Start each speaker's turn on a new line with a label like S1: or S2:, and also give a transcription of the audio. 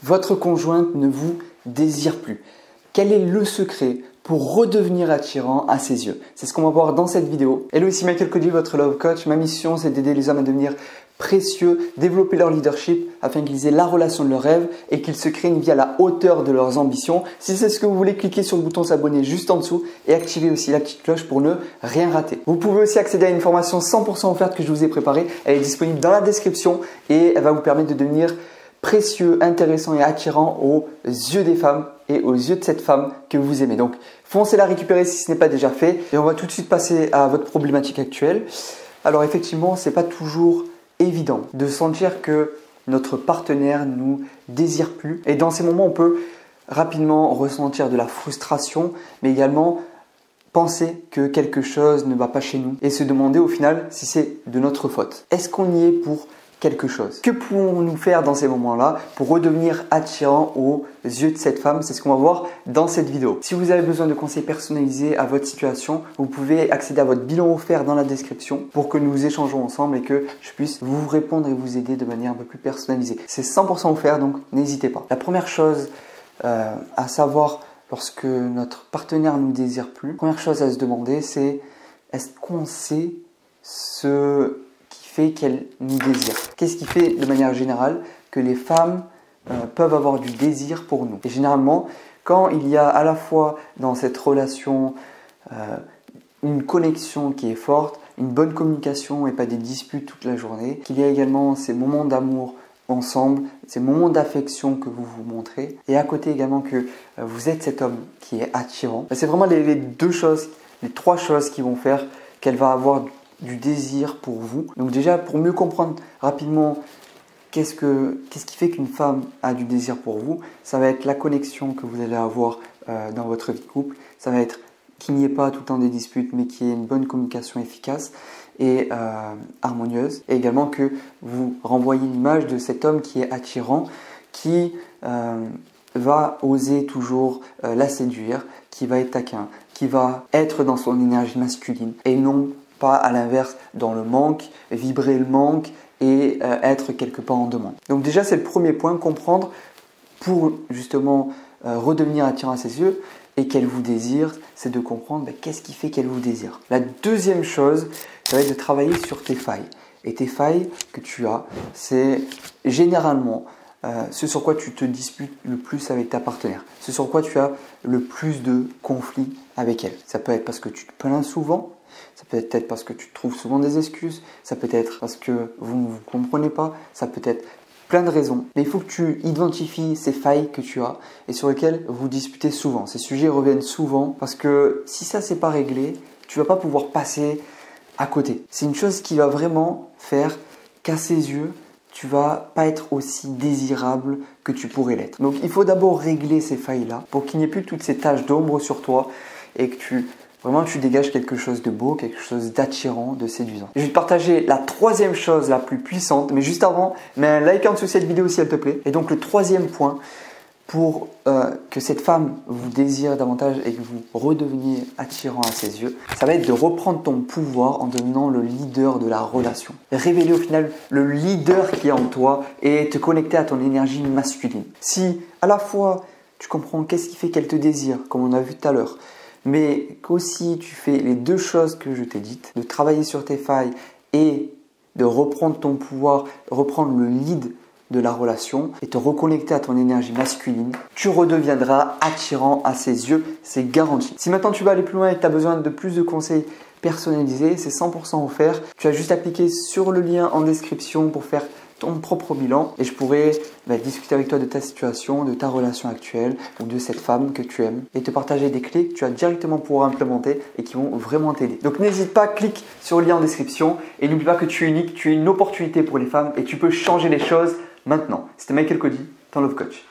S1: votre conjointe ne vous désire plus. Quel est le secret pour redevenir attirant à ses yeux? C'est ce qu'on va voir dans cette vidéo. Hello, ici Michael Cody, votre Love Coach. Ma mission, c'est d'aider les hommes à devenir précieux, développer leur leadership afin qu'ils aient la relation de leur rêve et qu'ils se créent une vie à la hauteur de leurs ambitions. Si c'est ce que vous voulez, cliquez sur le bouton s'abonner juste en dessous et activez aussi la petite cloche pour ne rien rater. Vous pouvez aussi accéder à une formation 100% offerte que je vous ai préparée. Elle est disponible dans la description et elle va vous permettre de devenir précieux, intéressant et attirant aux yeux des femmes et aux yeux de cette femme que vous aimez. Donc, foncez la récupérer si ce n'est pas déjà fait. Et on va tout de suite passer à votre problématique actuelle. Alors, effectivement, ce n'est pas toujours évident de sentir que notre partenaire nous désire plus. Et dans ces moments, on peut rapidement ressentir de la frustration, mais également penser que quelque chose ne va pas chez nous et se demander au final si c'est de notre faute. Est-ce qu'on y est pour quelque chose? Que pouvons-nous faire dans ces moments-là pour redevenir attirant aux yeux de cette femme? C'est ce qu'on va voir dans cette vidéo. Si vous avez besoin de conseils personnalisés à votre situation, vous pouvez accéder à votre bilan offert dans la description pour que nous échangeons ensemble et que je puisse vous répondre et vous aider de manière un peu plus personnalisée. C'est 100% offert, donc n'hésitez pas. La première chose à savoir lorsque notre partenaire ne nous désire plus, la première chose à se demander, c'est est-ce qu'on sait ce fait qu'elle nous désire? Qu'est-ce qui fait de manière générale que les femmes peuvent avoir du désir pour nous? Et généralement, quand il y a à la fois dans cette relation une connexion qui est forte, une bonne communication et pas des disputes toute la journée, qu'il y a également ces moments d'amour ensemble, ces moments d'affection que vous vous montrez, et à côté également que vous êtes cet homme qui est attirant, c'est vraiment les deux choses, les trois choses qui vont faire qu'elle va avoir du désir pour vous. Donc déjà, pour mieux comprendre rapidement qu'est-ce qui fait qu'une femme a du désir pour vous, ça va être la connexion que vous allez avoir dans votre vie de couple, ça va être qu'il n'y ait pas tout le temps des disputes, mais qu'il y ait une bonne communication efficace et harmonieuse, et également que vous renvoyez l'image de cet homme qui est attirant, qui va oser toujours la séduire, qui va être taquin, qui va être dans son énergie masculine et non pas à l'inverse dans le manque, vibrer le manque et être quelque part en demande. Donc déjà c'est le premier point, comprendre pour justement redevenir attirant à ses yeux et qu'elle vous désire, c'est de comprendre qu'est-ce qui fait qu'elle vous désire. La deuxième chose, ça va être de travailler sur tes failles. Et tes failles que tu as, c'est généralement ce sur quoi tu te disputes le plus avec ta partenaire, ce sur quoi tu as le plus de conflits avec elle. Ça peut être parce que tu te plains souvent, ça peut être parce que tu trouves souvent des excuses, ça peut être parce que vous ne vous comprenez pas, ça peut être plein de raisons. Mais il faut que tu identifies ces failles que tu as et sur lesquelles vous disputez souvent. Ces sujets reviennent souvent parce que si ça c'est pas réglé, tu vas pas pouvoir passer à côté. C'est une chose qui va vraiment faire qu'à ses yeux, tu vas pas être aussi désirable que tu pourrais l'être. Donc il faut d'abord régler ces failles-là pour qu'il n'y ait plus toutes ces taches d'ombre sur toi et que tu dégages quelque chose de beau, quelque chose d'attirant, de séduisant. Je vais te partager la troisième chose la plus puissante, mais juste avant, mets un like en dessous de cette vidéo si elle te plaît. Et donc le troisième point pour que cette femme vous désire davantage et que vous redeveniez attirant à ses yeux, ça va être de reprendre ton pouvoir en devenant le leader de la relation. Révéler au final le leader qui est en toi et te connecter à ton énergie masculine. Si à la fois tu comprends qu'est-ce qui fait qu'elle te désire, comme on a vu tout à l'heure, mais qu'aussi tu fais les deux choses que je t'ai dites, de travailler sur tes failles et de reprendre ton pouvoir, reprendre le lead de la relation et te reconnecter à ton énergie masculine, tu redeviendras attirant à ses yeux, c'est garanti. Si maintenant tu vas aller plus loin et que tu as besoin de plus de conseils personnalisés, c'est 100% offert. Tu as juste à cliquer sur le lien en description pour faire ton propre bilan et je pourrais discuter avec toi de ta situation, de ta relation actuelle ou de cette femme que tu aimes et te partager des clés que tu vas directement pouvoir implémenter et qui vont vraiment t'aider. Donc n'hésite pas, clique sur le lien en description et n'oublie pas que tu es unique, tu es une opportunité pour les femmes et tu peux changer les choses maintenant. C'était Michael Cody, ton Love Coach.